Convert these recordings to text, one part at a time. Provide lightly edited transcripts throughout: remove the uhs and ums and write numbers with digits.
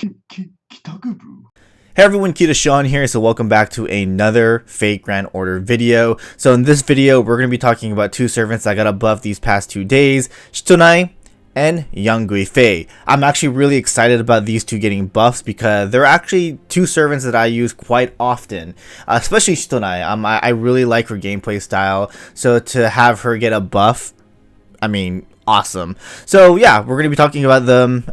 Hey everyone, KitaSean here, so welcome back to another Fate Grand Order video. So in this video, we're going to be talking about two servants that got a buff these past 2 days, Sitonai and young Guifei. I'm actually really excited about these two getting buffs because they're actually two servants that I use quite often, especially Sitonai. I really like her gameplay style, so to have her get a buff, I mean, awesome. So yeah, we're going to be talking about them.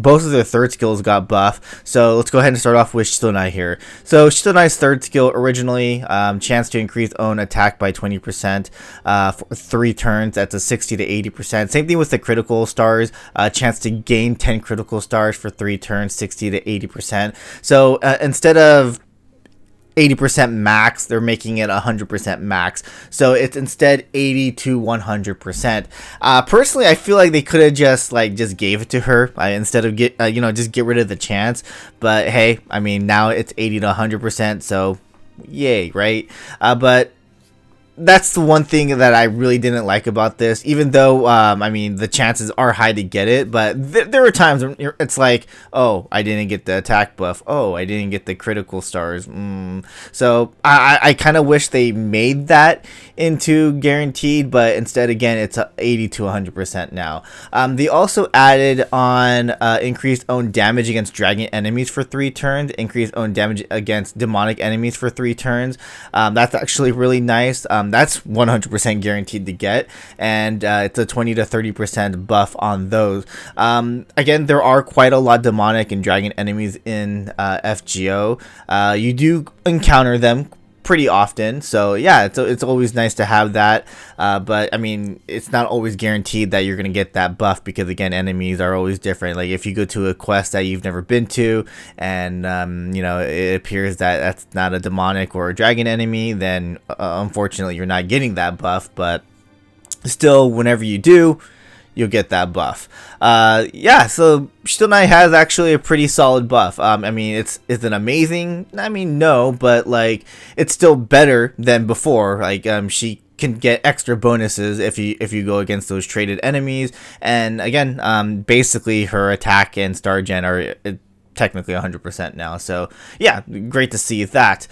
Both of their third skills got buff, so let's go ahead and start off with Sitonai here. So Sitonai's third skill originally, chance to increase own attack by 20% for 3 turns. That's a 60 to 80%. Same thing with the critical stars, chance to gain 10 critical stars for 3 turns, 60 to 80%. So instead of 80% max, they're making it 100% max, so it's instead 80 to 100%. Personally, I feel like they could have just gave it to her instead of just get rid of the chance. But hey, I mean, now it's 80 to 100%, so yay, right? But that's the one thing that I really didn't like about this, even though I mean, the chances are high to get it, but there are times when it's like, oh, I didn't get the attack buff, oh, I didn't get the critical stars. So I kind of wish they made that into guaranteed, but instead, again, it's 80 to 100% now. They also added on increased own damage against dragon enemies for 3 turns, increased own damage against demonic enemies for 3 turns. That's actually really nice. That's 100% guaranteed to get, and it's a 20 to 30% buff on those. Again, there are quite a lot of demonic and dragon enemies in FGO. You do encounter them pretty often, so yeah, it's always nice to have that, but I mean, it's not always guaranteed that you're gonna get that buff, because again, enemies are always different. Like if you go to a quest that you've never been to, and it appears that that's not a demonic or a dragon enemy, then unfortunately you're not getting that buff. But still, whenever you do, you'll get that buff. Yeah, so Sitonai has actually a pretty solid buff. I mean, is it amazing? I mean, no, but like, it's still better than before. Like, she can get extra bonuses if you go against those traded enemies, and again, basically her attack and star gen are technically 100% now. So yeah, great to see that.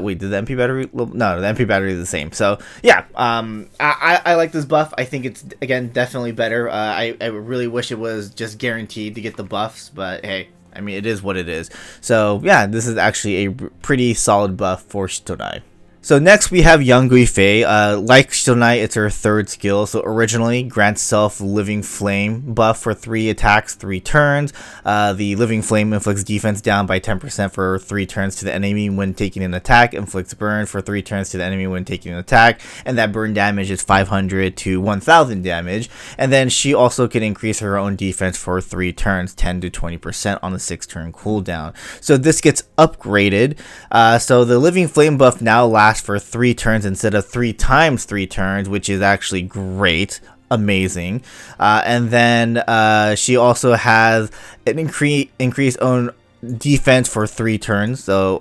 Wait, did the MP battery? No, the MP battery is the same. So yeah, I like this buff. I think it's, again, definitely better. I really wish it was just guaranteed to get the buffs, but hey, I mean, it is what it is. So yeah, this is actually a pretty solid buff for Sitonai. So next we have young Guifei. Like Sitonai, it's her third skill. So originally, grants self living flame buff for 3 attacks, 3 turns. The living flame inflicts defense down by 10% for 3 turns to the enemy when taking an attack. Inflicts burn for 3 turns to the enemy when taking an attack, and that burn damage is 500 to 1000 damage. And then she also can increase her own defense for 3 turns, 10 to 20% on the 6-turn cooldown. So this gets upgraded. So the living flame buff now lasts for 3 turns instead of 3 times 3 turns, which is actually great, amazing. And then she also has an increased own defense for 3 turns. So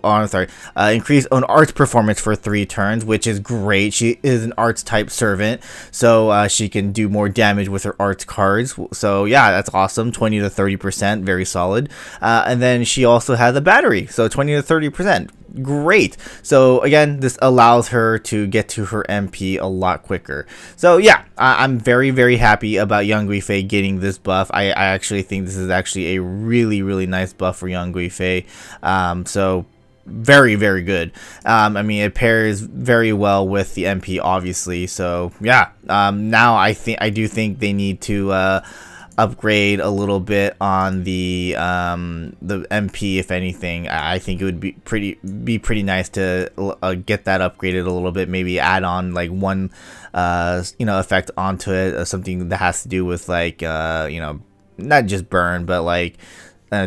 increased own arts performance for 3 turns, which is great. She is an arts type servant, so she can do more damage with her arts cards. So yeah, that's awesome. 20 to 30%, very solid. And then she also has a battery, so 20 to 30%. Great. So again, this allows her to get to her MP a lot quicker. So yeah, I'm very, very happy about young Guifei getting this buff. I actually think this is actually a really, really nice buff for young Guifei. So very, very good. I mean, it pairs very well with the MP, obviously. So yeah, now I do think they need to upgrade a little bit on the MP. If anything, I think it would be pretty nice to get that upgraded a little bit. Maybe add on like one effect onto it, something that has to do with like not just burn, but like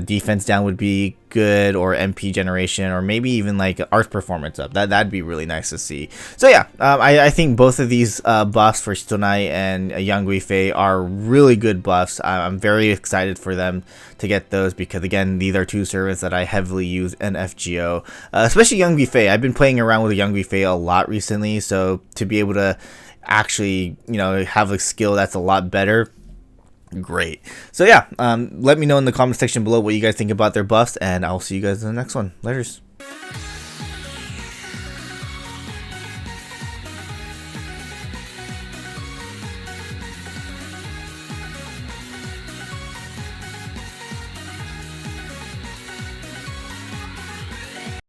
defense down would be good, or MP generation, or maybe even like art performance up. That'd be really nice to see. So yeah, I think both of these buffs for Sitonai and young Guifei are really good buffs. I'm very excited for them to get those, because again, these are two servants that I heavily use in FGO, especially young Guifei. I've been playing around with young Guifei a lot recently, so to be able to actually have a skill that's a lot better Great. So yeah, let me know in the comment section below what you guys think about their buffs, and I'll see you guys in the next one. Laters.